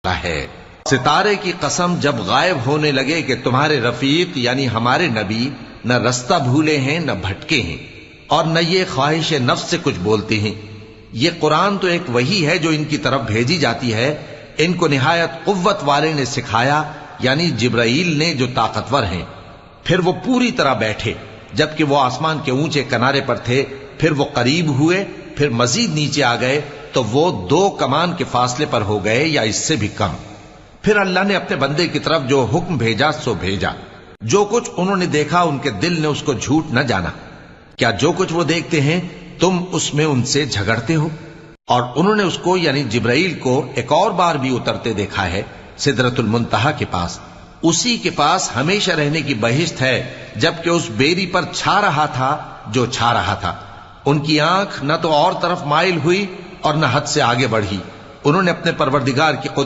है। सितारे की कसम जब गायब होने लगे कि तुम्हारे रफीक यानी हमारे नबी न रास्ता भूले हैं न भटके हैं और न ये ख्वाहिश नफ्स से कुछ बोलते हैं। ये कुरान तो एक वही है जो इनकी तरफ भेजी जाती है। इनको निहायत कुव्वत वाले ने सिखाया यानी जिब्राइल ने जो ताकतवर हैं। फिर वो पूरी तरह बैठे जबकि वो आसमान के ऊंचे किनारे पर थे। फिर वो करीब हुए, फिर मजीद नीचे आ गए तो वो 2 कमान के फासले पर हो गए या इससे भी कम। फिर अल्लाह ने अपने बंदे की तरफ जो हुक्म भेजा सो भेजा। जो कुछ उन्होंने देखा उनके दिल ने उसको झूठ न जाना। क्या जो कुछ वो देखते हैं तुम उसमें उनसे झगड़ते हो? और उन्होंने उसको यानी जिब्राइल को एक और बार भी उतरते देखा है सिदरतुल मुंतहा के पास। उसी के पास हमेशा रहने की बहिश्त है जबकि उस बेरी पर छा रहा था जो छा रहा था। उनकी आंख न तो और तरफ माइल हुई और न हद से आगे बढ़ी। उन्होंने अपने परवरदिगार की